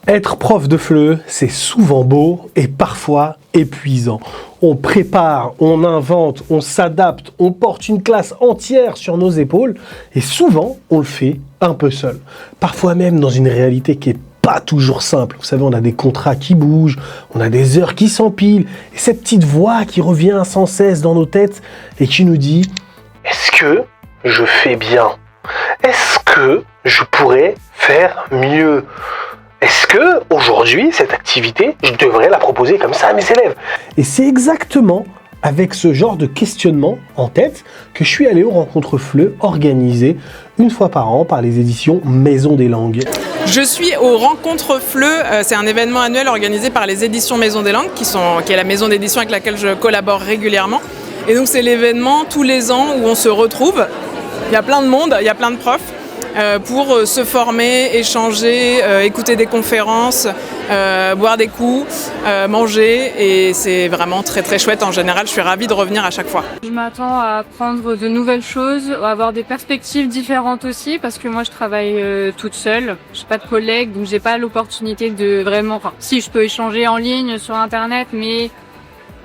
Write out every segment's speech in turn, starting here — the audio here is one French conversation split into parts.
Être prof de FLE, c'est souvent beau et parfois épuisant. On prépare, on invente, on s'adapte, on porte une classe entière sur nos épaules et souvent on le fait un peu seul. Parfois même dans une réalité qui est pas toujours simple. Vous savez, on a des contrats qui bougent, on a des heures qui s'empilent et cette petite voix qui revient sans cesse dans nos têtes et qui nous dit « Est-ce que je fais bien ? Est-ce que je pourrais faire mieux ? Est-ce que aujourd'hui cette activité, je devrais la proposer comme ça à mes élèves ?» Et c'est exactement avec ce genre de questionnement en tête que je suis allé aux rencontres FLE organisées une fois par an par les éditions Maison des Langues. Je suis aux rencontres FLE, c'est un événement annuel organisé par les éditions Maison des Langues, qui est la maison d'édition avec laquelle je collabore régulièrement. Et donc c'est l'événement tous les ans où on se retrouve. Il y a plein de monde, il y a plein de profs. Pour se former, échanger, écouter des conférences, boire des coups, manger et c'est vraiment très très chouette. En général, je suis ravie de revenir à chaque fois. Je m'attends à apprendre de nouvelles choses, à avoir des perspectives différentes aussi parce que moi je travaille toute seule, j'ai pas de collègues donc j'ai pas l'opportunité de vraiment, si je peux échanger en ligne sur internet mais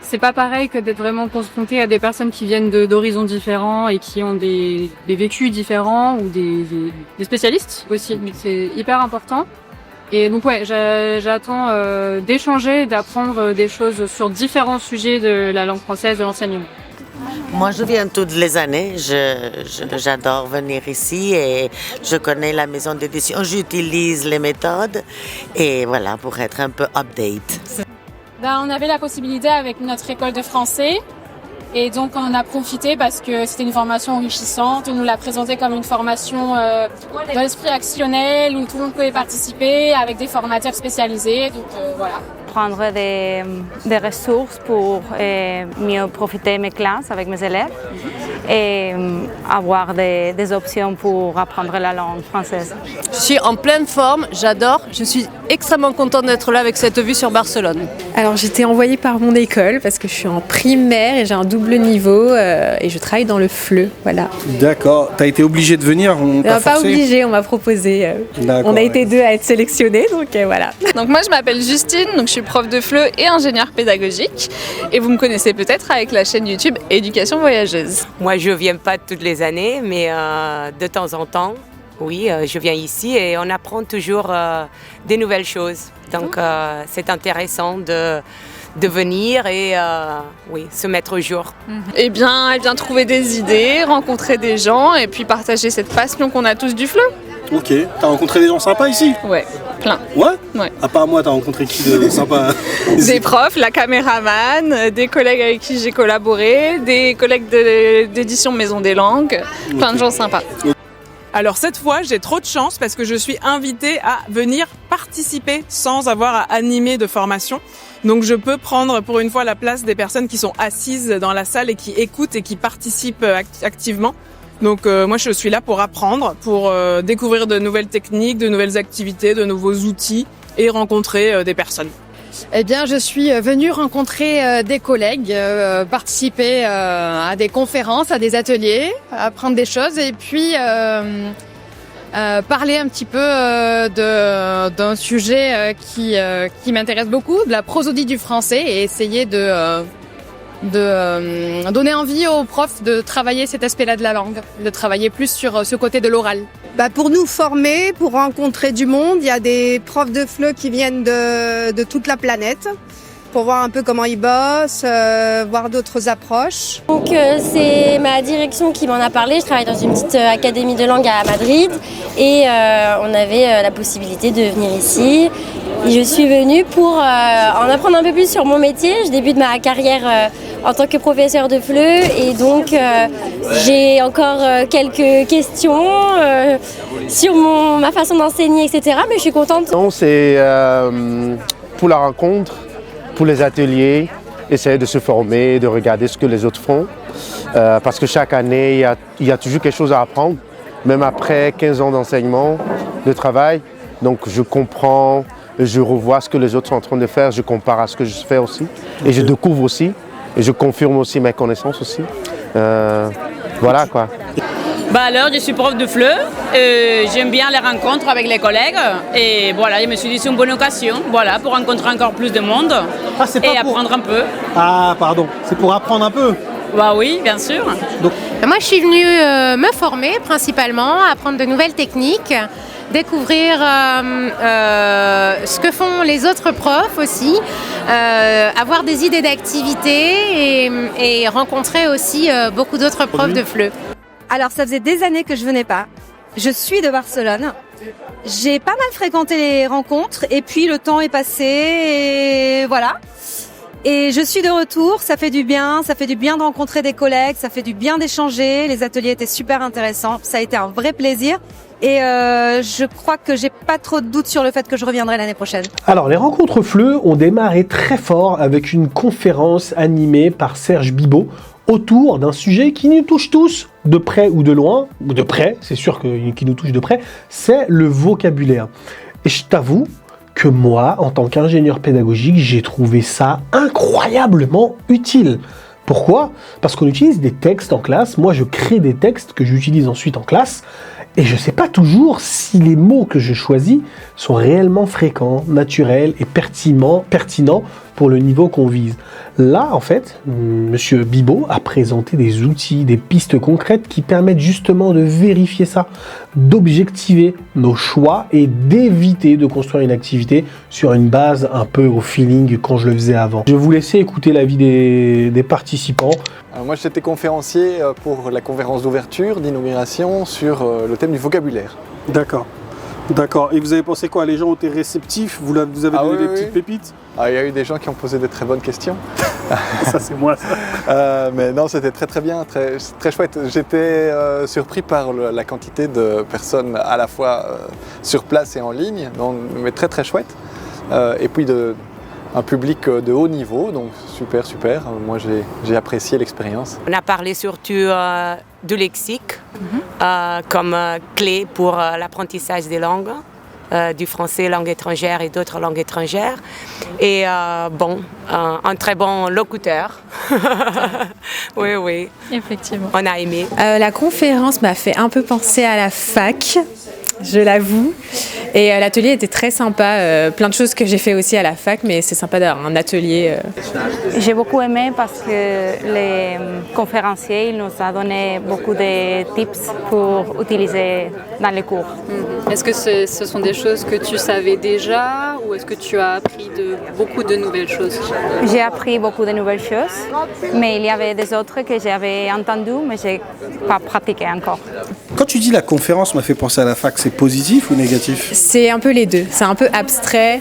c'est pas pareil que d'être vraiment confronté à des personnes qui viennent d'horizons différents et qui ont des vécus différents ou des spécialistes aussi. C'est hyper important. Et donc ouais, j'attends d'échanger, d'apprendre des choses sur différents sujets de la langue française, de l'enseignement. Moi, je viens toutes les années. J'adore venir ici et je connais la maison d'édition. J'utilise les méthodes et voilà, pour être un peu update. On avait la possibilité avec notre école de français et donc on en a profité parce que c'était une formation enrichissante. On nous l'a présentée comme une formation dans l'esprit actionnel où tout le monde pouvait participer avec des formateurs spécialisés. Donc voilà. Prendre des ressources pour mieux profiter de mes classes avec mes élèves et avoir des options pour apprendre la langue française. Je suis en pleine forme, j'adore, je suis extrêmement contente d'être là avec cette vue sur Barcelone. Alors j'étais envoyée par mon école parce que je suis en primaire et j'ai un double niveau et je travaille dans le FLE, voilà. D'accord, t'as été obligée de venir? Pas obligée, on m'a proposé. On a été deux à être sélectionnés, donc voilà. Donc moi je m'appelle Justine, donc je suis prof de FLE et ingénieure pédagogique et vous me connaissez peut-être avec la chaîne YouTube Éducation Voyageuse. Moi je viens pas toutes les années mais de temps en temps, oui, je viens ici et on apprend toujours des nouvelles choses. Donc c'est intéressant de venir et oui, se mettre au jour. Eh bien, elle vient trouver des idées, rencontrer des gens et puis partager cette passion qu'on a tous du FLE. Ok, t'as rencontré des gens sympas ici? Ouais, plein. Ouais? À part moi, t'as rencontré qui de sympa? Des profs, la caméraman, des collègues avec qui j'ai collaboré, des collègues d'édition Maison des Langues, plein de gens sympas. Alors cette fois, j'ai trop de chance parce que je suis invitée à venir participer sans avoir à animer de formation. Donc je peux prendre pour une fois la place des personnes qui sont assises dans la salle et qui écoutent et qui participent activement. Donc moi je suis là pour apprendre, pour découvrir de nouvelles techniques, de nouvelles activités, de nouveaux outils et rencontrer des personnes. Eh bien, je suis venue rencontrer des collègues, participer à des conférences, à des ateliers, apprendre des choses et puis parler un petit peu d'un sujet qui m'intéresse beaucoup, de la prosodie du français et essayer de donner envie aux profs de travailler cet aspect-là de la langue, de travailler plus sur ce côté de l'oral. Pour nous former, pour rencontrer du monde, il y a des profs de FLE qui viennent de toute la planète pour voir un peu comment ils bossent, voir d'autres approches. Donc c'est ma direction qui m'en a parlé. Je travaille dans une petite académie de langue à Madrid et on avait la possibilité de venir ici. Et je suis venue pour en apprendre un peu plus sur mon métier. Je débute ma carrière en tant que professeur de FLE et donc j'ai encore quelques questions sur ma façon d'enseigner, etc. Mais je suis contente. Non, c'est pour la rencontre, pour les ateliers, essayer de se former, de regarder ce que les autres font. Parce que chaque année, il y a toujours quelque chose à apprendre, même après 15 ans d'enseignement, de travail. Donc je comprends, je revois ce que les autres sont en train de faire, je compare à ce que je fais aussi. Et je découvre aussi, et je confirme aussi mes connaissances aussi. Voilà quoi. Alors, je suis prof de FLE, j'aime bien les rencontres avec les collègues et voilà, je me suis dit c'est une bonne occasion pour rencontrer encore plus de monde et apprendre un peu. Ah, pardon, c'est pour apprendre un peu? Oui, bien sûr. Donc... Moi, je suis venue me former principalement, apprendre de nouvelles techniques, découvrir ce que font les autres profs aussi, avoir des idées d'activités et rencontrer aussi beaucoup d'autres profs de FLE. Alors, ça faisait des années que je venais pas. Je suis de Barcelone. J'ai pas mal fréquenté les rencontres et puis le temps est passé et voilà. Et je suis de retour, ça fait du bien de rencontrer des collègues, ça fait du bien d'échanger. Les ateliers étaient super intéressants, ça a été un vrai plaisir. Et je crois que j'ai pas trop de doutes sur le fait que je reviendrai l'année prochaine. Alors, les rencontres FLE ont démarré très fort avec une conférence animée par Serge Bibot autour d'un sujet qui nous touche tous, de près ou de loin, ou de près, c'est sûr qui nous touche de près, c'est le vocabulaire. Et je t'avoue que moi, en tant qu'ingénieur pédagogique, j'ai trouvé ça incroyablement utile. Pourquoi ? Parce qu'on utilise des textes en classe, moi je crée des textes que j'utilise ensuite en classe, et je ne sais pas toujours si les mots que je choisis sont réellement fréquents, naturels et pertinents pour le niveau qu'on vise. Là, en fait, Monsieur Bibot a présenté des outils, des pistes concrètes qui permettent justement de vérifier ça, d'objectiver nos choix et d'éviter de construire une activité sur une base un peu au feeling quand je le faisais avant. Je vais vous laisser écouter l'avis des participants. Alors moi, j'étais conférencier pour la conférence d'ouverture, d'inauguration sur le thème du vocabulaire. D'accord. D'accord. Et vous avez pensé quoi? Les gens ont été réceptifs? Vous avez donné des petites pépites? Il y a eu des gens qui ont posé de très bonnes questions. Ça, c'est moi, ça. Mais non, c'était très bien, très chouette. J'étais surpris par la quantité de personnes à la fois sur place et en ligne, donc, mais très chouette. Et puis un public de haut niveau, donc super. Moi, j'ai apprécié l'expérience. On a parlé surtout du lexique comme clé pour l'apprentissage des langues, du français, langue étrangère et d'autres langues étrangères. Et un très bon locuteur. Oui. Effectivement. On a aimé. La conférence m'a fait un peu penser à la fac, je l'avoue. Et l'atelier était très sympa, plein de choses que j'ai fait aussi à la fac, mais c'est sympa d'avoir un atelier. J'ai beaucoup aimé parce que les conférenciers ils nous ont donné beaucoup de tips pour utiliser dans les cours. Est-ce que ce sont des choses que tu savais déjà ou est-ce que tu as appris beaucoup de nouvelles choses? J'ai appris beaucoup de nouvelles choses, mais il y avait des autres que j'avais entendues, mais je n'ai pas pratiqué encore. Quand tu dis la conférence m'a fait penser à la fac, c'est positif ou négatif? C'est un peu les deux, c'est un peu abstrait.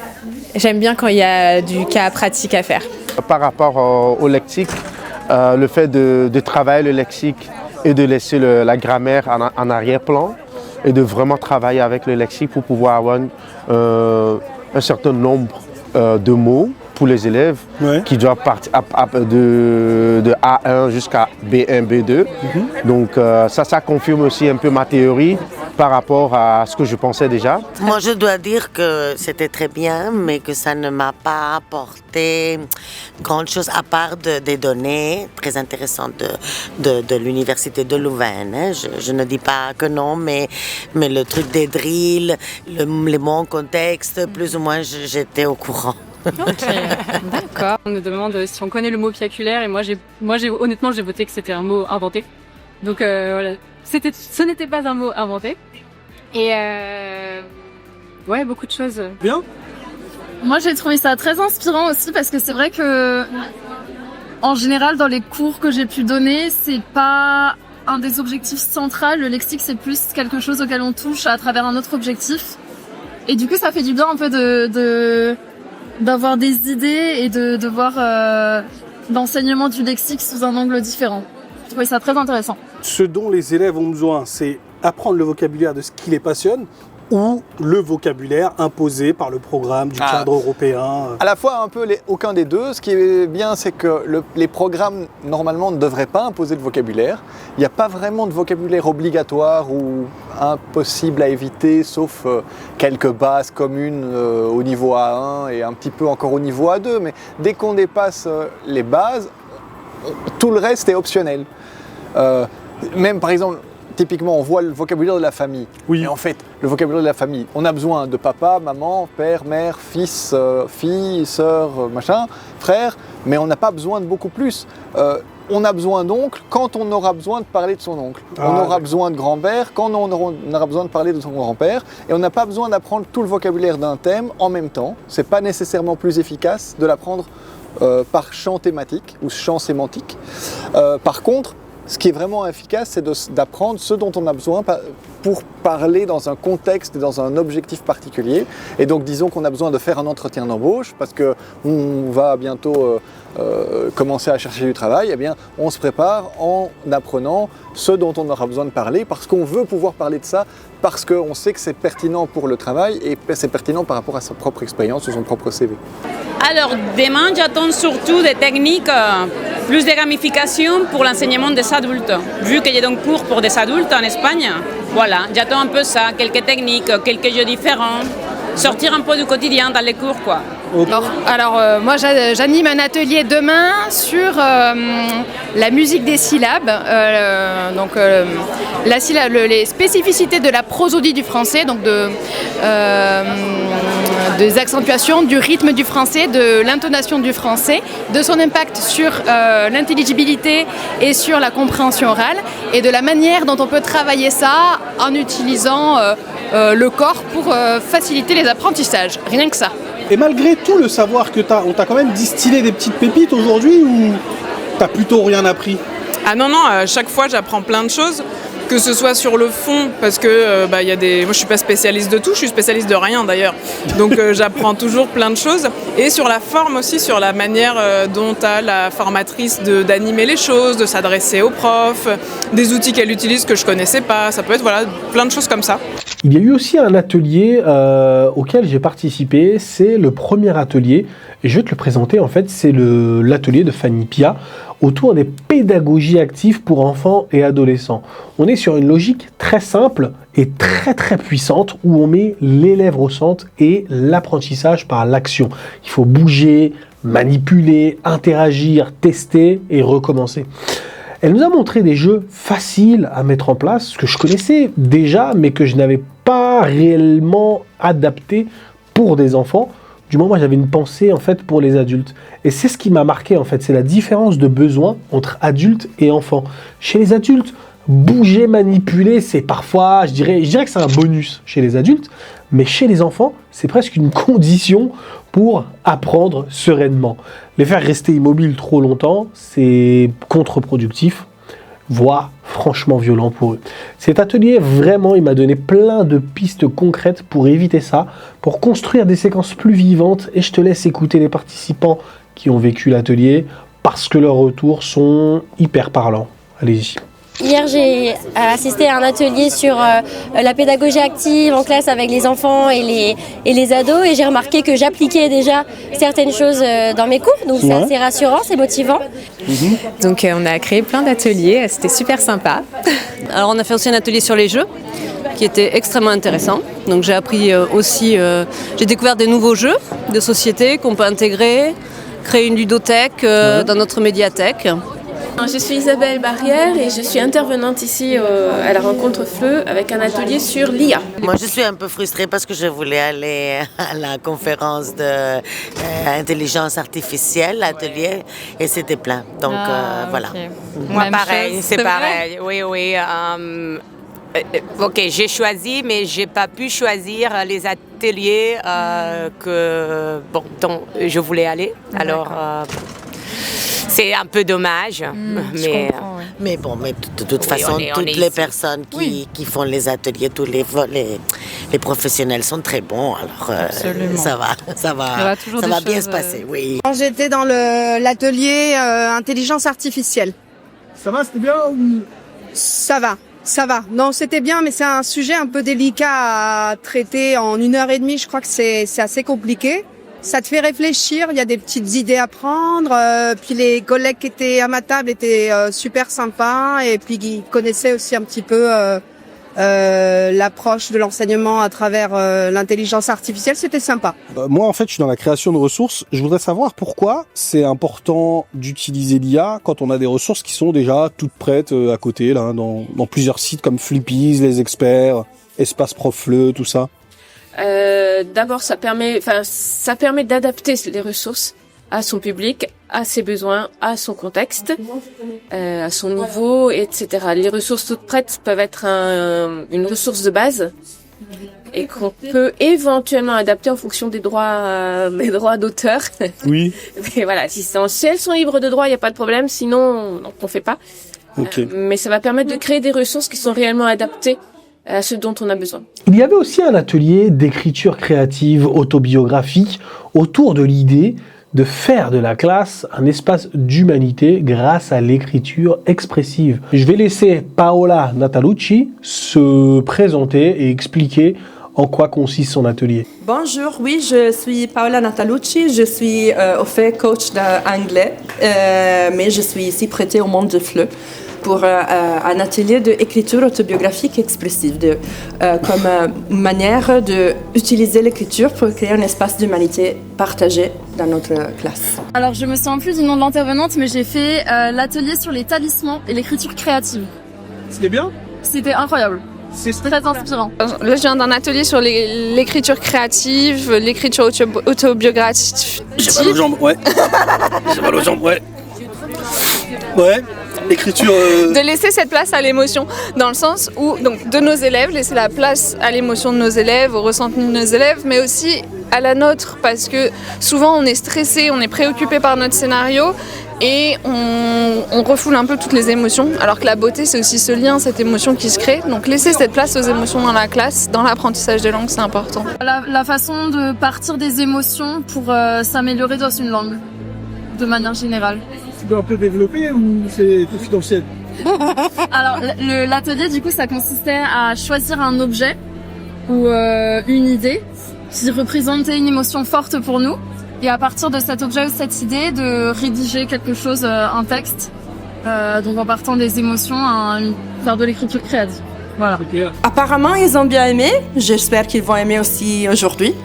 J'aime bien quand il y a du cas pratique à faire. Par rapport au lexique, le fait de travailler le lexique et de laisser la grammaire en arrière-plan et de vraiment travailler avec le lexique pour pouvoir avoir un certain nombre de mots pour les élèves qui doivent partir de A1 jusqu'à B1, B2. Donc ça confirme aussi un peu ma théorie par rapport à ce que je pensais déjà. Moi, je dois dire que c'était très bien, mais que ça ne m'a pas apporté grand chose à part des données très intéressantes de l'université de Louvain. Hein. Je ne dis pas que non, mais le truc des drills, les mots en contexte, plus ou moins, j'étais au courant. Ok, d'accord. On me demande si on connaît le mot piaculaire et moi honnêtement j'ai voté que c'était un mot inventé. Donc voilà, ce n'était pas un mot inventé. Et beaucoup de choses. Bien. Moi j'ai trouvé ça très inspirant aussi parce que c'est vrai que en général dans les cours que j'ai pu donner, c'est pas un des objectifs centraux. Le lexique c'est plus quelque chose auquel on touche à travers un autre objectif. Et du coup ça fait du bien un peu d'avoir des idées et de voir l'enseignement du lexique sous un angle différent. Je trouvais ça très intéressant. Ce dont les élèves ont besoin, c'est apprendre le vocabulaire de ce qui les passionne ou le vocabulaire imposé par le programme du cadre européen. À la fois un peu aucun des deux. Ce qui est bien, c'est que les programmes normalement ne devraient pas imposer de vocabulaire. Il n'y a pas vraiment de vocabulaire obligatoire ou impossible à éviter, sauf quelques bases communes au niveau A1 et un petit peu encore au niveau A2. Mais dès qu'on dépasse les bases, tout le reste est optionnel. Même par exemple, typiquement, on voit le vocabulaire de la famille. Oui. Et en fait, le vocabulaire de la famille, on a besoin de papa, maman, père, mère, fils, fille, sœur, machin, frère, mais on n'a pas besoin de beaucoup plus. On a besoin d'oncle quand on aura besoin de parler de son oncle. On aura besoin de grand-père quand on aura besoin de parler de son grand-père. Et on n'a pas besoin d'apprendre tout le vocabulaire d'un thème en même temps. C'est pas nécessairement plus efficace de l'apprendre par champ thématique ou champ sémantique. Par contre, ce qui est vraiment efficace, c'est d'apprendre ce dont on a besoin pour parler dans un contexte et dans un objectif particulier. Et donc, disons qu'on a besoin de faire un entretien d'embauche parce qu'on va bientôt commencer à chercher du travail. Eh bien, on se prépare en apprenant ce dont on aura besoin de parler parce qu'on veut pouvoir parler de ça, parce qu'on sait que c'est pertinent pour le travail et c'est pertinent par rapport à sa propre expérience ou son propre CV. Alors, demain, j'attends surtout des techniques, plus de gamification pour l'enseignement des adultes. Vu qu'il y a donc cours pour des adultes en Espagne, voilà, j'attends un peu ça, quelques techniques, quelques jeux différents, sortir un peu du quotidien dans les cours, quoi. Alors, moi j'anime un atelier demain sur la musique des syllabes, les spécificités de la prosodie du français, donc des accentuations, du rythme du français, de l'intonation du français, de son impact sur l'intelligibilité et sur la compréhension orale, et de la manière dont on peut travailler ça en utilisant le corps pour faciliter les apprentissages, rien que ça. Et malgré tout le savoir que t'as, on t'a quand même distillé des petites pépites aujourd'hui ou t'as plutôt rien appris? Ah non, chaque fois j'apprends plein de choses, que ce soit sur le fond, parce que y a moi je suis pas spécialiste de tout, je suis spécialiste de rien d'ailleurs, donc j'apprends toujours plein de choses, et sur la forme aussi, sur la manière dont a la formatrice d'animer les choses, de s'adresser aux profs, des outils qu'elle utilise que je connaissais pas, ça peut être plein de choses comme ça. Il y a eu aussi un atelier auquel j'ai participé, c'est le premier atelier, et je vais te le présenter, en fait c'est l'atelier de Fanny Pia, autour des pédagogies actives pour enfants et adolescents. On est sur une logique très simple et très très puissante où on met l'élève au centre et l'apprentissage par l'action. Il faut bouger, manipuler, interagir, tester et recommencer. Elle nous a montré des jeux faciles à mettre en place, que je connaissais déjà, mais que je n'avais pas réellement adapté pour des enfants. Du moment où j'avais une pensée en fait pour les adultes. Et c'est ce qui m'a marqué en fait, c'est la différence de besoin entre adultes et enfants. Chez les adultes, bouger, manipuler, c'est parfois, je dirais que c'est un bonus chez les adultes, mais chez les enfants, c'est presque une condition pour apprendre sereinement. Les faire rester immobiles trop longtemps, c'est contre-productif, voire franchement violent pour eux. Cet atelier, vraiment, il m'a donné plein de pistes concrètes pour éviter ça, pour construire des séquences plus vivantes, et je te laisse écouter les participants qui ont vécu l'atelier, parce que leurs retours sont hyper parlants. Allez-y. Hier, j'ai assisté à un atelier sur la pédagogie active en classe avec les enfants et les ados, et j'ai remarqué que j'appliquais déjà certaines choses dans mes cours, donc c'est assez rassurant, c'est motivant. Donc on a créé plein d'ateliers, c'était super sympa. Alors on a fait aussi un atelier sur les jeux qui était extrêmement intéressant. Donc j'ai appris aussi, j'ai découvert des nouveaux jeux de société qu'on peut intégrer, créer une ludothèque dans notre médiathèque. Je suis Isabelle Barrière et je suis intervenante ici à la rencontre FLE avec un atelier sur l'IA. Moi, je suis un peu frustrée parce que je voulais aller à la conférence d'intelligence artificielle, l'atelier, et c'était plein. Donc, voilà. Okay. Moi, pareil, c'est pareil. Oui. Ok, j'ai choisi, mais j'ai pas pu choisir les ateliers dont je voulais aller. Alors... c'est un peu dommage, mais bon, de toute façon, toutes les personnes qui font les ateliers, tous les professionnels sont très bons, alors ça va bien se passer, oui. Quand j'étais dans l'atelier intelligence artificielle. Ça va, c'était bien ou... Ça va. Non, c'était bien, mais c'est un sujet un peu délicat à traiter en 1h30, je crois que c'est assez compliqué. Ça te fait réfléchir, il y a des petites idées à prendre, puis les collègues qui étaient à ma table étaient super sympas, et puis ils connaissaient aussi un petit peu l'approche de l'enseignement à travers l'intelligence artificielle, c'était sympa. Moi, en fait, je suis dans la création de ressources. Je voudrais savoir pourquoi c'est important d'utiliser l'IA quand on a des ressources qui sont déjà toutes prêtes à côté, là, dans plusieurs sites comme Flippies, Les Experts, Espace Profleu, tout ça. D'abord, ça permet d'adapter les ressources à son public, à ses besoins, à son contexte, à son niveau, etc. Les ressources toutes prêtes peuvent être une ressource de base et qu'on peut éventuellement adapter en fonction des droits d'auteur. Oui. Mais voilà, si elles sont libres de droit, il n'y a pas de problème. Sinon, on fait pas. Okay. Mais ça va permettre de créer des ressources qui sont réellement adaptées à ce dont on a besoin. Il y avait aussi un atelier d'écriture créative autobiographique autour de l'idée de faire de la classe un espace d'humanité grâce à l'écriture expressive. Je vais laisser Paola Natalucci se présenter et expliquer en quoi consiste son atelier. Bonjour, oui, je suis Paola Natalucci, je suis au fait coach d'anglais, mais je suis ici prêtée au monde de FLE pour un atelier d'écriture autobiographique expressive, comme manière d'utiliser l'écriture pour créer un espace d'humanité partagé dans notre classe. Alors je me souviens plus du nom de l'intervenante, mais j'ai fait l'atelier sur les talismans et l'écriture créative. C'était bien ? C'était incroyable. C'est très inspirant. Là, je viens d'un atelier sur l'écriture créative, l'écriture autobiographique. J'ai mal aux jambes, ouais. J'ai mal aux jambes, ouais. Ouais. L'écriture. De laisser cette place à l'émotion, dans le sens où, donc, de nos élèves, laisser la place à l'émotion de nos élèves, au ressenti de nos élèves, mais aussi à la nôtre, parce que souvent on est stressé, on est préoccupé par notre scénario et on refoule un peu toutes les émotions, alors que la beauté c'est aussi ce lien, cette émotion qui se crée. Donc laisser cette place aux émotions dans la classe, dans l'apprentissage des langues, c'est important. La façon de partir des émotions pour s'améliorer dans une langue, de manière générale. Tu peux un peu développer ou c'est confidentiel? Alors l'atelier du coup ça consistait à choisir un objet ou une idée qui représentait une émotion forte pour nous et à partir de cet objet ou cette idée de rédiger quelque chose, un texte, donc en partant des émotions, faire de l'écriture créative. Voilà. Apparemment, ils ont bien aimé. J'espère qu'ils vont aimer aussi aujourd'hui.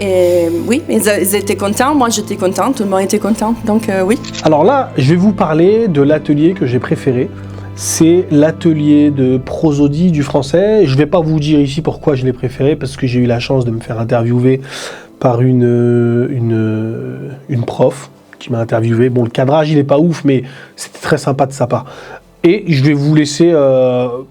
Et oui, ils étaient contents. Moi, j'étais contente. Tout le monde était content. Donc, oui. Alors là, je vais vous parler de l'atelier que j'ai préféré. C'est l'atelier de prosodie du français. Je ne vais pas vous dire ici pourquoi je l'ai préféré, parce que j'ai eu la chance de me faire interviewer par une prof qui m'a interviewé. Bon, le cadrage, il n'est pas ouf, mais c'était très sympa de sa part. Et je vais vous laisser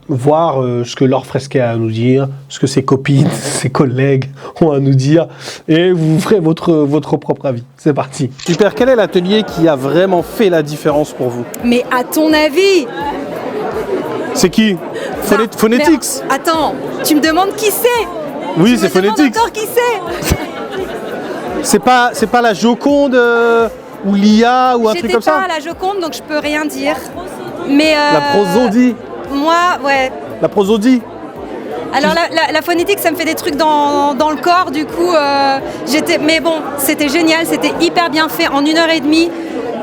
voir ce que Laure Fresquet a à nous dire, ce que ses copines, ses collègues ont à nous dire, et vous ferez votre propre avis. C'est parti. Super, quel est l'atelier qui a vraiment fait la différence pour vous? Mais à ton avis? C'est qui? Phonetics. Attends, tu me demandes qui c'est? Oui, c'est Phonetics. Encore qui c'est? C'est pas la Joconde ou l'IA ou un truc comme ça? J'étais pas à la Joconde, donc je peux rien dire. Mais la prosodie. Moi, ouais. La prosodie. Alors la phonétique, ça me fait des trucs dans le corps, du coup, mais bon, c'était génial, c'était hyper bien fait en 1h30.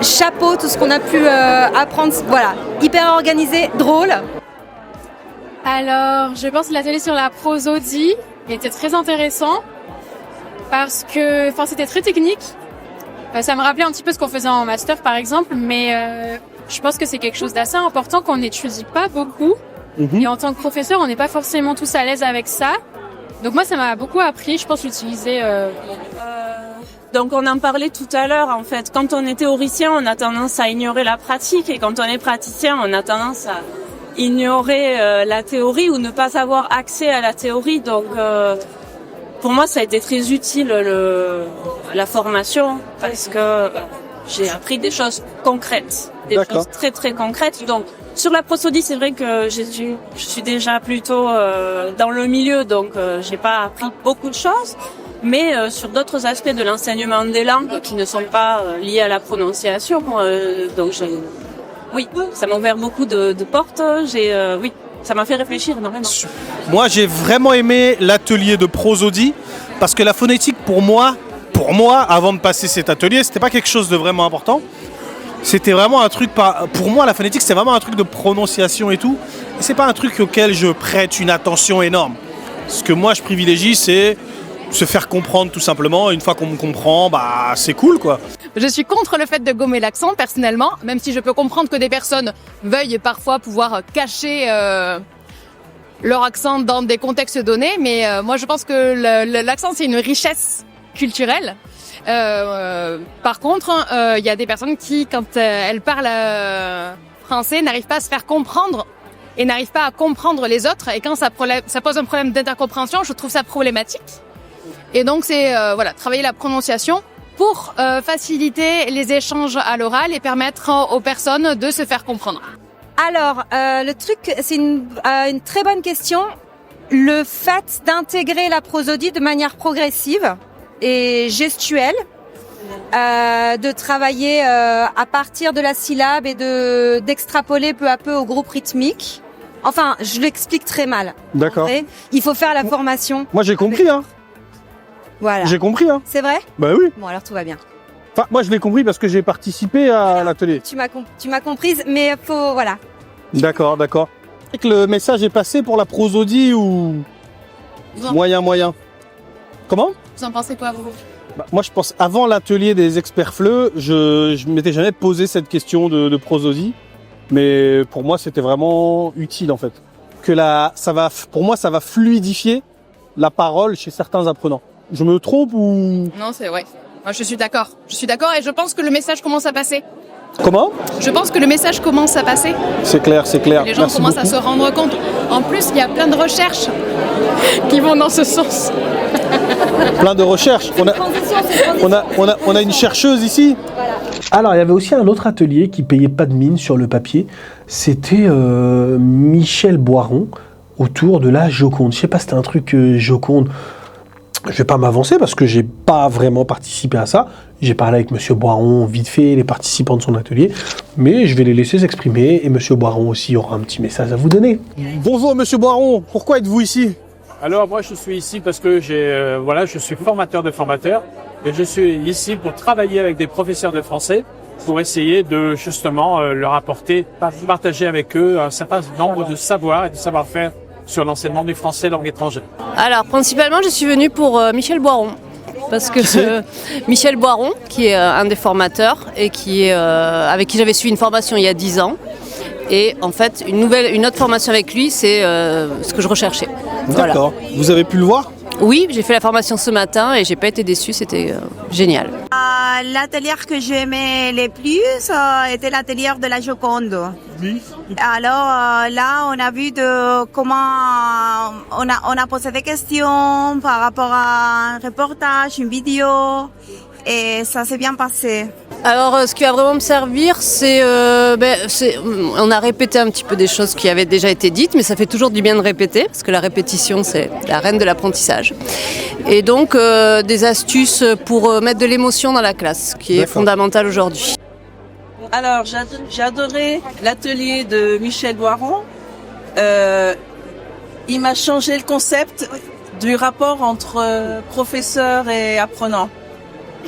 Chapeau, tout ce qu'on a pu apprendre, voilà, hyper organisé, drôle. Alors, je pense que l'atelier sur la prosodie était très intéressant parce que, c'était très technique. Ça me rappelait un petit peu ce qu'on faisait en master, par exemple, mais je pense que c'est quelque chose d'assez important qu'on n'étudie pas beaucoup. Et en tant que professeur, on n'est pas forcément tous à l'aise avec ça. Donc moi, ça m'a beaucoup appris, je pense, l'utiliser. Donc on en parlait tout à l'heure, en fait. Quand on est théoricien, on a tendance à ignorer la pratique. Et quand on est praticien, on a tendance à ignorer la théorie ou ne pas avoir accès à la théorie. Donc pour moi, ça a été très utile, la formation, parce que j'ai appris des choses concrètes, des choses très très concrètes. Donc sur la prosodie, c'est vrai que je suis déjà plutôt dans le milieu, donc j'ai pas appris beaucoup de choses. Mais sur d'autres aspects de l'enseignement des langues qui ne sont pas liés à la prononciation, donc oui, ça m'a ouvert beaucoup de portes. Oui, ça m'a fait réfléchir énormément. Moi, j'ai vraiment aimé l'atelier de prosodie parce que la phonétique, pour moi, avant de passer cet atelier, c'était pas quelque chose de vraiment important. C'était vraiment un truc, pour moi, la phonétique, c'était vraiment un truc de prononciation et tout. c'est pas un truc auquel je prête une attention énorme. Ce que moi je privilégie, c'est se faire comprendre tout simplement. Et une fois qu'on me comprend, bah c'est cool quoi. Je suis contre le fait de gommer l'accent personnellement, même si je peux comprendre que des personnes veuillent parfois pouvoir cacher leur accent dans des contextes donnés, mais moi je pense que l'accent c'est une richesse culturelle. Par contre, il y a des personnes qui, quand elles parlent français, n'arrivent pas à se faire comprendre et n'arrivent pas à comprendre les autres. Et quand ça pose un problème d'intercompréhension, je trouve ça problématique. Et donc c'est travailler la prononciation pour faciliter les échanges à l'oral et permettre aux personnes de se faire comprendre. Alors, le truc, c'est une très bonne question. Le fait d'intégrer la prosodie de manière progressive et gestuelle, de travailler à partir de la syllabe et d'extrapoler peu à peu au groupe rythmique. Enfin, je l'explique très mal. D'accord. Après, il faut faire la formation. Moi j'ai compris hein. Voilà. J'ai compris hein. C'est vrai ? Bah oui. Bon, alors tout va bien. Enfin, moi je l'ai compris parce que j'ai participé à l'atelier. Tu m'as comprise, mais voilà. D'accord. Et que le message est passé pour la prosodie ou moyen. Comment ? Vous en pensez quoi, vous ? Bah, moi je pense, avant l'atelier des experts FLE, je m'étais jamais posé cette question de prosodie. Mais pour moi c'était vraiment utile en fait. Pour moi ça va fluidifier la parole chez certains apprenants. Je me trompe ou... Non, c'est vrai. Moi, je suis d'accord. Et je pense que le message commence à passer. Comment ? Je pense que le message commence à passer. C'est clair. Les gens commencent à se rendre compte. En plus, il y a plein de recherches qui vont dans ce sens. Plein de recherches. On a une chercheuse ici. Voilà. Alors, il y avait aussi un autre atelier qui payait pas de mine sur le papier. C'était Michel Boiron autour de la Joconde. Je sais pas si c'était un truc Joconde. Je vais pas m'avancer parce que j'ai pas vraiment participé à ça. J'ai parlé avec Monsieur Boiron vite fait, les participants de son atelier, mais je vais les laisser s'exprimer et Monsieur Boiron aussi aura un petit message à vous donner. Bonjour Monsieur Boiron, pourquoi êtes-vous ici ? Alors moi je suis ici parce que je suis formateur de formateurs et je suis ici pour travailler avec des professeurs de français pour essayer de justement leur apporter, partager avec eux un certain nombre de savoirs et de savoir-faire sur l'enseignement du français langue étrangère. Alors, principalement, je suis venue pour Michel Boiron. Parce que Michel Boiron, qui est un des formateurs et avec qui j'avais suivi une formation il y a 10 ans. Et en fait, une autre formation avec lui, c'est ce que je recherchais. D'accord. Voilà. Vous avez pu le voir ? Oui, j'ai fait la formation ce matin et j'ai pas été déçue, c'était génial. L'atelier que j'aimais le plus était l'atelier de la Joconde. Oui. Alors là, on a vu comment on a posé des questions par rapport à un reportage, une vidéo, et ça s'est bien passé. Alors, ce qui va vraiment me servir, on a répété un petit peu des choses qui avaient déjà été dites, mais ça fait toujours du bien de répéter, parce que la répétition, c'est la reine de l'apprentissage. Et donc, des astuces pour mettre de l'émotion dans la classe, qui est fondamentale aujourd'hui. Alors, j'ai adoré l'atelier de Michel Boiron. Il m'a changé le concept du rapport entre professeur et apprenant.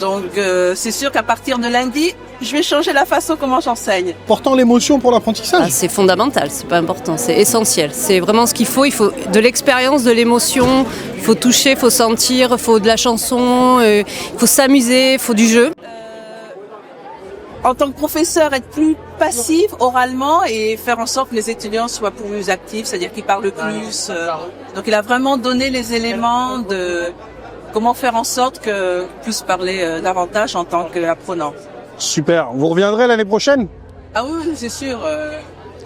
Donc c'est sûr qu'à partir de lundi, je vais changer la façon comment j'enseigne. Portant l'émotion pour l'apprentissage. C'est fondamental, c'est pas important, c'est essentiel. C'est vraiment ce qu'il faut. Il faut de l'expérience, de l'émotion, il faut toucher, il faut sentir, il faut de la chanson, il faut s'amuser, il faut du jeu. En tant que professeur, être plus passif oralement et faire en sorte que les étudiants soient plus actifs, c'est-à-dire qu'ils parlent plus. Donc il a vraiment donné les éléments de comment faire en sorte que puisse parler davantage en tant qu'apprenant. Super. Vous reviendrez l'année prochaine ? Ah oui, c'est sûr.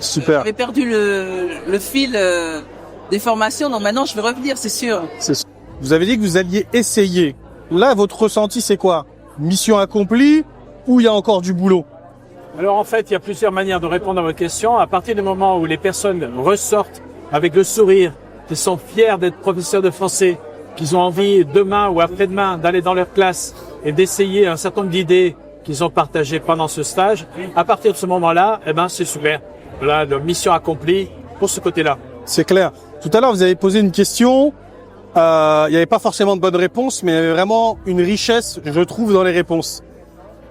Super. J'avais perdu le fil des formations, donc maintenant je vais revenir, c'est sûr. Vous avez dit que vous alliez essayer. Là, votre ressenti, c'est quoi ? Mission accomplie ou il y a encore du boulot ? Alors en fait, il y a plusieurs manières de répondre à votre question. À partir du moment où les personnes ressortent avec le sourire, qu'ils sont fiers d'être professeurs de français, qu'ils ont envie demain ou après-demain d'aller dans leur classe et d'essayer un certain nombre d'idées qu'ils ont partagées pendant ce stage, à partir de ce moment-là, c'est super. Voilà, la mission accomplie pour ce côté-là. C'est clair. Tout à l'heure, vous avez posé une question. Il n'y avait pas forcément de bonne réponse, mais il y avait vraiment une richesse, je trouve, dans les réponses.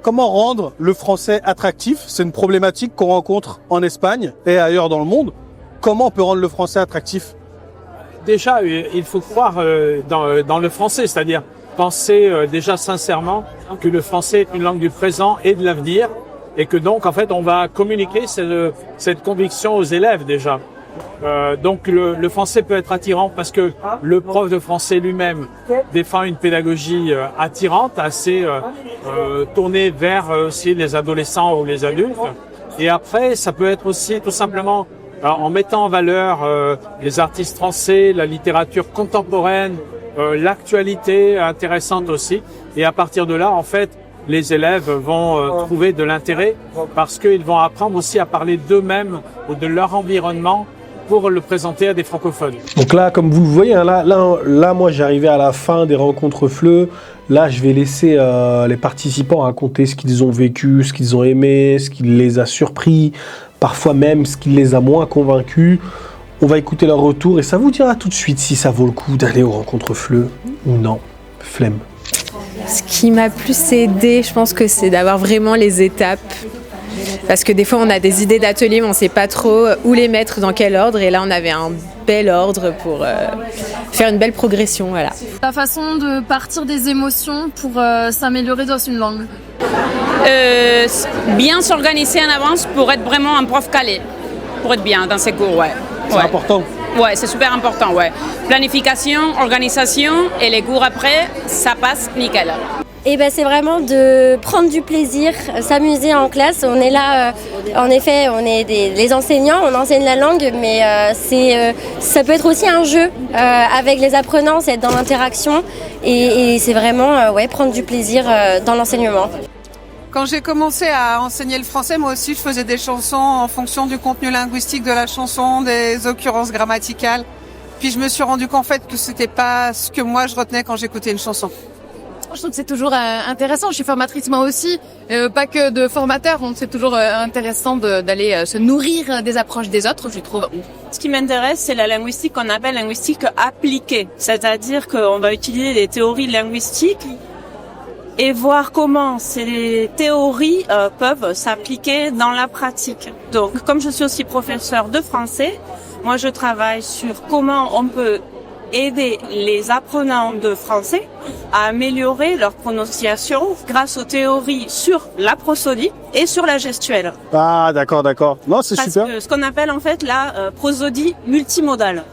Comment rendre le français attractif ? C'est une problématique qu'on rencontre en Espagne et ailleurs dans le monde. comment on peut rendre le français attractif? Déjà, il faut croire dans le français, c'est-à-dire penser déjà sincèrement que le français est une langue du présent et de l'avenir, et que donc en fait on va communiquer cette conviction aux élèves déjà. Donc le français peut être attirant parce que le prof de français lui-même défend une pédagogie attirante, assez tournée vers aussi les adolescents ou les adultes. Et après, ça peut être aussi tout simplement en mettant en valeur les artistes français, la littérature contemporaine, l'actualité intéressante aussi. Et à partir de là, en fait, les élèves vont trouver de l'intérêt parce qu'ils vont apprendre aussi à parler d'eux-mêmes ou de leur environnement pour le présenter à des francophones. Donc là, comme vous le voyez, hein, là, moi, j'arrivais à la fin des rencontres FLE. Là, je vais laisser les participants raconter ce qu'ils ont vécu, ce qu'ils ont aimé, ce qui les a surpris, parfois même ce qui les a moins convaincus. On va écouter leur retour et ça vous dira tout de suite si ça vaut le coup d'aller aux rencontres FLE ou non. Flemme. Ce qui m'a plus aidé, je pense que c'est d'avoir vraiment les étapes. Parce que des fois, on a des idées d'atelier, mais on ne sait pas trop où les mettre, dans quel ordre. Et là, on avait un bel ordre pour faire une belle progression. Voilà. La façon de partir des émotions pour s'améliorer dans une langue. Bien s'organiser en avance pour être vraiment un prof calé, pour être bien dans ses cours, ouais. C'est important. Ouais, c'est super important, ouais. Planification, organisation et les cours après, ça passe nickel. Et ben c'est vraiment de prendre du plaisir, s'amuser en classe. On est là, en effet, on est les enseignants, on enseigne la langue, mais ça peut être aussi un jeu avec les apprenants, c'est être dans l'interaction et c'est vraiment prendre du plaisir dans l'enseignement. Quand j'ai commencé à enseigner le français, moi aussi je faisais des chansons en fonction du contenu linguistique de la chanson, des occurrences grammaticales. Puis je me suis rendu compte en fait que c'était pas ce que moi je retenais quand j'écoutais une chanson. Je trouve que c'est toujours intéressant. Je suis formatrice moi aussi, pas que de formateurs. Donc c'est toujours intéressant d'aller se nourrir des approches des autres, je trouve. Ce qui m'intéresse, c'est la linguistique qu'on appelle linguistique appliquée. C'est-à-dire qu'on va utiliser des théories linguistiques et voir comment ces théories peuvent s'appliquer dans la pratique. Donc, comme je suis aussi professeure de français, moi je travaille sur comment on peut aider les apprenants de français à améliorer leur prononciation grâce aux théories sur la prosodie et sur la gestuelle. Ah, d'accord. Non, c'est super. Ce qu'on appelle en fait la prosodie multimodale.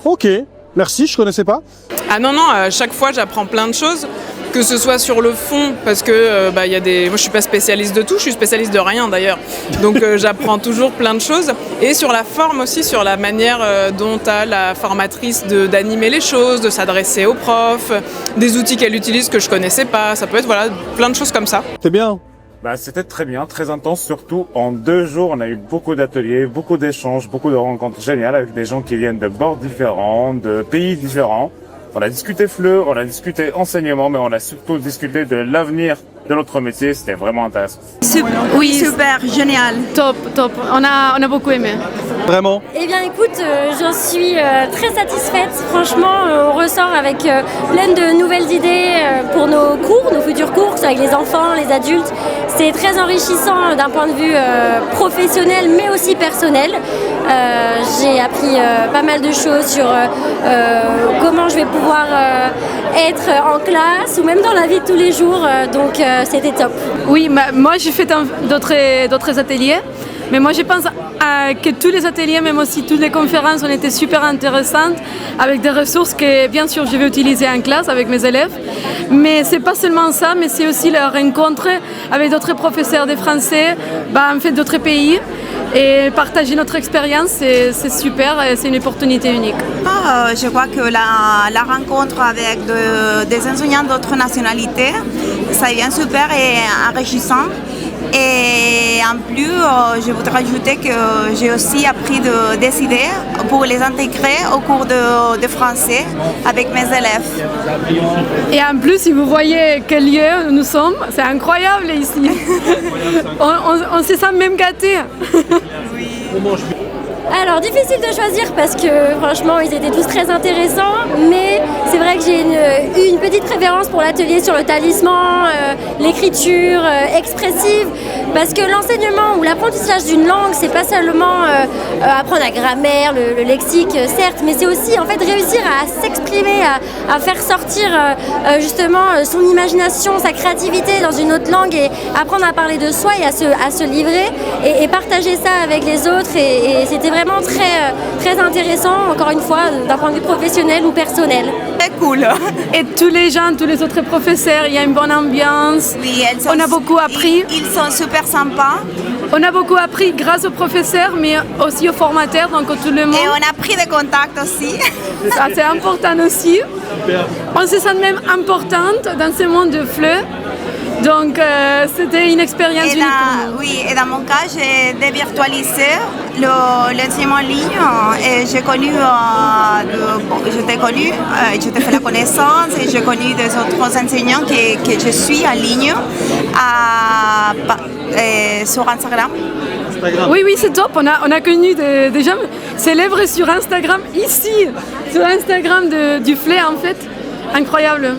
Ok, merci, je connaissais pas. Ah non, chaque fois j'apprends plein de choses, que ce soit sur le fond, parce que y a moi je suis pas spécialiste de tout, je suis spécialiste de rien d'ailleurs, donc j'apprends toujours plein de choses, et sur la forme aussi, sur la manière dont a la formatrice d'animer les choses, de s'adresser aux profs, des outils qu'elle utilise que je connaissais pas, ça peut être plein de choses comme ça. C'est bien. C'était très bien, très intense, surtout en 2 jours, on a eu beaucoup d'ateliers, beaucoup d'échanges, beaucoup de rencontres géniales avec des gens qui viennent de bords différents, de pays différents. On a discuté FLE, on a discuté enseignement, mais on a surtout discuté de l'avenir de notre métier. C'était vraiment intéressant. Oui, super, génial. Top. On a beaucoup aimé. Vraiment? Eh bien écoute, j'en suis très satisfaite. Franchement, on ressort avec plein de nouvelles idées pour nos cours, nos futurs cours, que ce soit avec les enfants, les adultes. C'est très enrichissant d'un point de vue professionnel, mais aussi personnel. J'ai appris pas mal de choses sur comment je vais pouvoir être en classe ou même dans la vie de tous les jours. Donc c'était top. Oui, moi j'ai fait d'autres ateliers, mais moi je pense que tous les ateliers, même aussi toutes les conférences, ont été super intéressantes, avec des ressources que bien sûr je vais utiliser en classe avec mes élèves. Mais c'est pas seulement ça, mais c'est aussi la rencontre avec d'autres professeurs de français, en fait d'autres pays. Et partager notre expérience, c'est super, c'est une opportunité unique. Je crois que la rencontre avec des enseignants d'autres nationalités, ça devient super et enrichissant. Et en plus, je voudrais ajouter que j'ai aussi appris des idées pour les intégrer au cours de français avec mes élèves. Et en plus, si vous voyez quel lieu nous sommes, c'est incroyable ici. on se sent même gâtés. Alors, difficile de choisir parce que franchement, ils étaient tous très intéressants, mais c'est vrai que j'ai eu une petite préférence pour l'atelier sur le talisman, l'écriture expressive, parce que l'enseignement ou l'apprentissage d'une langue, c'est pas seulement apprendre la grammaire, le lexique, certes, mais c'est aussi en fait réussir à s'exprimer, à faire sortir justement son imagination, sa créativité dans une autre langue et apprendre à parler de soi et à se livrer et partager ça avec les autres et c'était vraiment très intéressant, encore une fois, d'un point de vue professionnel ou personnel. Très cool. Et tous les gens, tous les autres professeurs, il y a une bonne ambiance. Oui, on a beaucoup appris. Ils sont super sympas. On a beaucoup appris grâce aux professeurs, mais aussi aux formateurs, donc tout le monde. Et on a pris des contacts aussi. Ça, c'est important aussi. On se sent même importante dans ce monde de FLE. Donc c'était une expérience unique pour nous. Oui, et dans mon cas, j'ai dévirtualisé l'enseignement en ligne et j'ai connu, je t'ai fait la connaissance et j'ai connu des autres enseignants que je suis en ligne sur Instagram. Oui, c'est top. On a connu des gens célèbres sur Instagram, ici, sur Instagram du FLE en fait. Incroyable.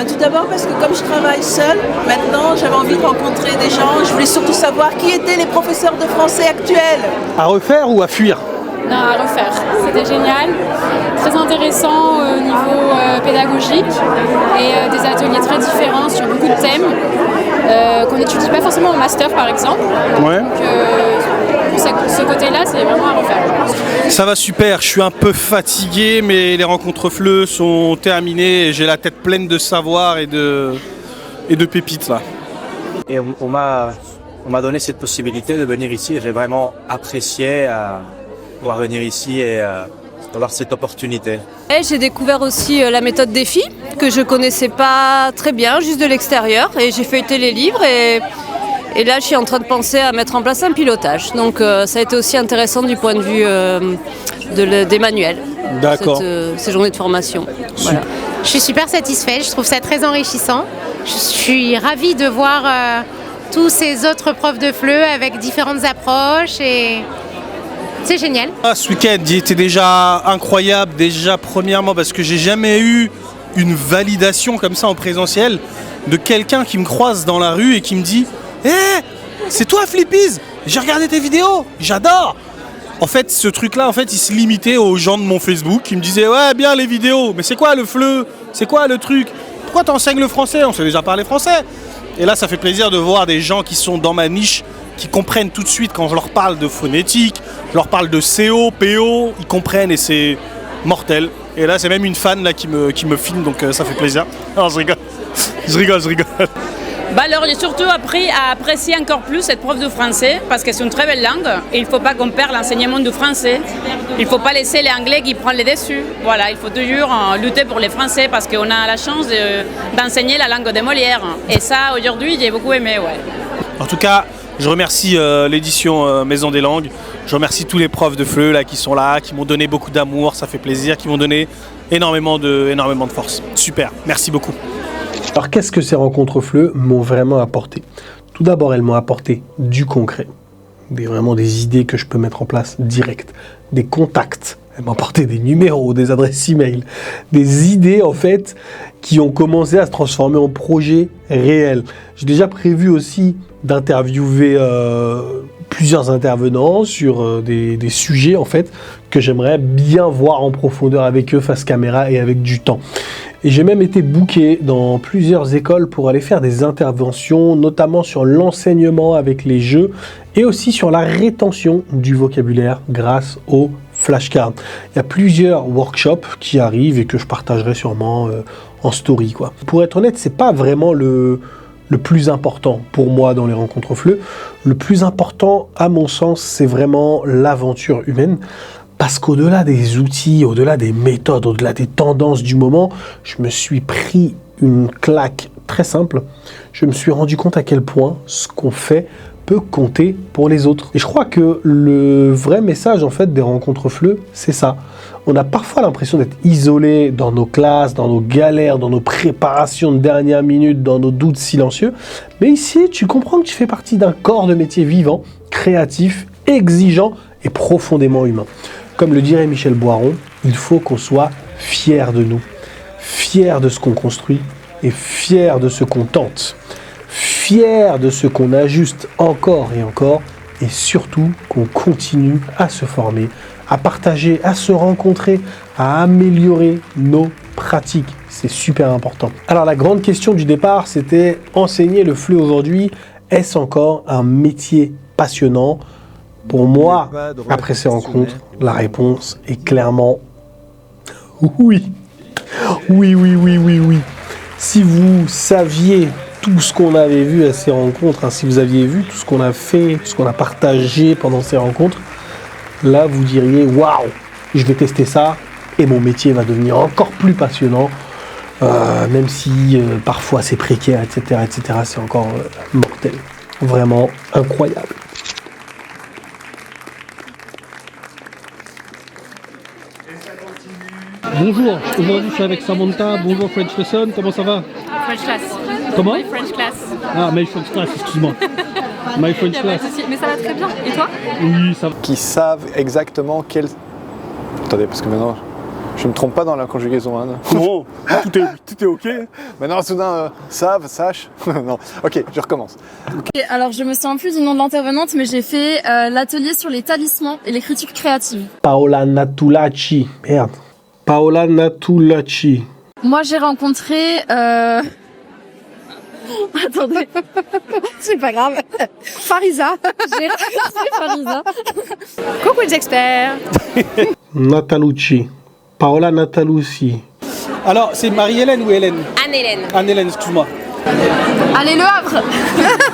Tout d'abord parce que comme je travaille seule, maintenant j'avais envie de rencontrer des gens. Je voulais surtout savoir qui étaient les professeurs de français actuels. À refaire ou à fuir? Non, à refaire. C'était génial, très intéressant au niveau pédagogique et des ateliers très différents sur beaucoup de thèmes qu'on n'étudie pas forcément en master par exemple. Ouais. Donc, ce côté-là, c'est vraiment à refaire. Ça va super, je suis un peu fatigué, mais les rencontres FLE sont terminées et j'ai la tête pleine de savoir et de pépites là. Et on m'a donné cette possibilité de venir ici et j'ai vraiment apprécié pouvoir venir ici et avoir cette opportunité. Et j'ai découvert aussi la méthode défi que je connaissais pas très bien, juste de l'extérieur, et j'ai feuilleté les livres et là je suis en train de penser à mettre en place un pilotage. Donc ça a été aussi intéressant du point de vue des manuels. D'accord. Ces journées de formation. Voilà. Je suis super satisfaite, je trouve ça très enrichissant. Je suis ravie de voir tous ces autres profs de FLE avec différentes approches et c'est génial. Ce week-end, il était déjà incroyable, déjà premièrement parce que j'ai jamais eu une validation comme ça en présentiel de quelqu'un qui me croise dans la rue et qui me dit « Hé, c'est toi Flippies, j'ai regardé tes vidéos, j'adore !» En fait, ce truc-là, il se limitait aux gens de mon Facebook qui me disaient « Ouais, bien les vidéos, mais c'est quoi le FLE? C'est quoi le truc? Pourquoi t'enseignes le français? On sait déjà parler français !» Et là, ça fait plaisir de voir des gens qui sont dans ma niche, qui comprennent tout de suite quand je leur parle de phonétique, je leur parle de CO, PO, ils comprennent et c'est mortel. Et là, c'est même une fan là, qui me filme, donc ça fait plaisir. Non, je rigole. Bah alors, j'ai surtout appris à apprécier encore plus cette prof de français parce que c'est une très belle langue et il ne faut pas qu'on perde l'enseignement du français. Il ne faut pas laisser les anglais qui prennent les dessus. Voilà, il faut toujours lutter pour les français parce qu'on a la chance d'enseigner la langue de Molière. Et ça, aujourd'hui, j'ai beaucoup aimé, ouais. En tout cas, je remercie l'édition Maison des Langues. Je remercie tous les profs de FLE là, qui sont là, qui m'ont donné beaucoup d'amour, ça fait plaisir, qui m'ont donné énormément de force. Super, merci beaucoup. Alors qu'est-ce que ces rencontres FLE m'ont vraiment apporté? Tout d'abord, elles m'ont apporté du concret, vraiment des idées que je peux mettre en place direct, des contacts. Elles m'ont apporté des numéros, des adresses e-mail, des idées en fait qui ont commencé à se transformer en projets réels. J'ai déjà prévu aussi d'interviewer plusieurs intervenants sur des sujets en fait que j'aimerais bien voir en profondeur avec eux face caméra et avec du temps. Et j'ai même été booké dans plusieurs écoles pour aller faire des interventions, notamment sur l'enseignement avec les jeux et aussi sur la rétention du vocabulaire grâce aux flashcards. Il y a plusieurs workshops qui arrivent et que je partagerai sûrement en story, quoi. Pour être honnête, c'est pas vraiment le plus important pour moi dans les rencontres FLE. Le plus important, à mon sens, c'est vraiment l'aventure humaine. Parce qu'au-delà des outils, au-delà des méthodes, au-delà des tendances du moment, je me suis pris une claque très simple. Je me suis rendu compte à quel point ce qu'on fait peut compter pour les autres. Et je crois que le vrai message en fait des rencontres FLE, c'est ça. On a parfois l'impression d'être isolé dans nos classes, dans nos galères, dans nos préparations de dernière minute, dans nos doutes silencieux. Mais ici, tu comprends que tu fais partie d'un corps de métier vivant, créatif, exigeant et profondément humain. Comme le dirait Michel Boiron, il faut qu'on soit fier de nous, fier de ce qu'on construit et fier de ce qu'on tente, fier de ce qu'on ajuste encore et encore, et surtout qu'on continue à se former, à partager, à se rencontrer, à améliorer nos pratiques. C'est super important. Alors la grande question du départ, c'était enseigner le FLE aujourd'hui, est-ce encore un métier passionnant? Pour moi, après ces rencontres, la réponse est clairement oui. Oui, oui, oui, oui, oui. Si vous saviez tout ce qu'on avait vu à ces rencontres, si vous aviez vu tout ce qu'on a fait, tout ce qu'on a partagé pendant ces rencontres, là vous diriez waouh, je vais tester ça et mon métier va devenir encore plus passionnant, même si parfois c'est précaire, etc., c'est encore mortel. Vraiment incroyable. Bonjour, aujourd'hui je suis avec Samantha. Bonjour French Lesson, comment ça va? French class. Comment? My French class. Ah, My French Class, excuse-moi. My French Class. Mais ça va très bien. Et toi? Oui, ça va. Qui savent exactement quel... Attendez, parce que maintenant, je me trompe pas dans la conjugaison. Hein. Non, tout est ok. Maintenant, soudain, savent, sache. Non, ok, je recommence. Et alors, je me souviens plus du nom de l'intervenante, mais j'ai fait l'atelier sur les talismans et l'écriture créative. Paola Natulacci. Merde. Paola Natulacci. Moi, j'ai rencontré... Attendez, c'est pas grave. Farisa. J'ai rencontré Farisa. Coucou les experts. Natalucci. Paola Natalucci. Alors, c'est Marie-Hélène ou Hélène? Anne-Hélène. Anne-Hélène, excuse-moi. Allez, Le Havre.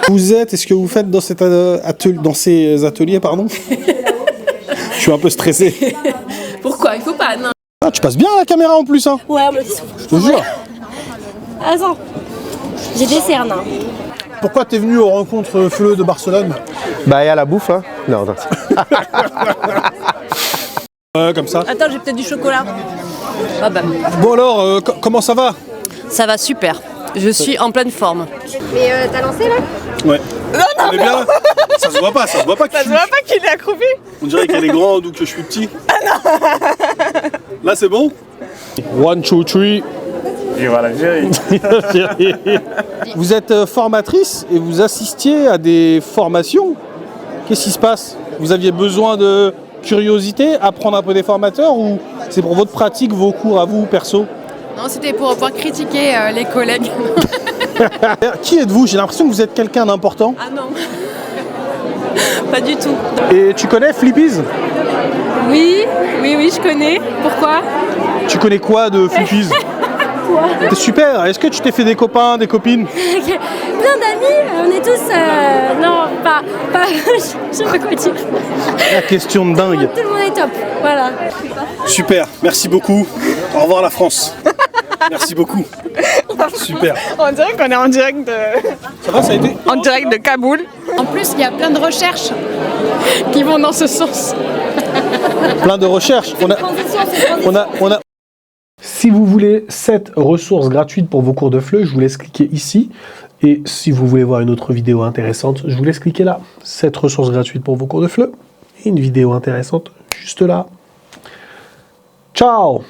Est-ce que vous faites dans, dans ces ateliers, pardon? Je suis un peu stressé. Pourquoi? Il faut pas, non. Ah, tu passes bien à la caméra en plus, hein? Ouais, on me dit souvent. Je te jure. Attends, j'ai des cernes. Pourquoi t'es venu aux rencontres FLE de Barcelone? Bah, il y a la bouffe, hein? Non, non. Comme ça. Attends, j'ai peut-être du chocolat. Ah bah. Bon alors, comment ça va? Ça va super. Je suis en pleine forme. Mais t'as lancé là? Ouais. On est bien là? Ça se voit pas, ça se voit pas qu'il est accroupi. On dirait qu'elle est grande ou que je suis petit. Là c'est bon? 1, 2, 3. Et voilà, l'Algérie. Vous êtes formatrice et vous assistiez à des formations. Qu'est-ce qui se passe? Vous aviez besoin de curiosité, apprendre un peu des formateurs, ou c'est pour votre pratique, vos cours à vous, perso? Non, c'était pour pouvoir critiquer les collègues. Qui êtes-vous? J'ai l'impression que vous êtes quelqu'un d'important. Ah non. Pas du tout. Et tu connais Flippies? Oui, je connais. Pourquoi? Tu connais quoi de Flippies? C'est super. Est-ce que tu t'es fait des copains, des copines? Plein d'amis, on est tous... non, pas je sais pas quoi dire. La question de dingue. Tout le monde est top, voilà. Super, merci beaucoup. Au revoir la France. Merci beaucoup. Super. On dirait qu'on est en direct de... Ça va, ça a été? En direct de Kaboul. En plus, il y a plein de recherches qui vont dans ce sens. Plein de recherches. On a... Si vous voulez cette ressource gratuite pour vos cours de FLE, je vous laisse cliquer ici. Et si vous voulez voir une autre vidéo intéressante, je vous laisse cliquer là. Cette ressource gratuite pour vos cours de FLE. Et une vidéo intéressante juste là. Ciao!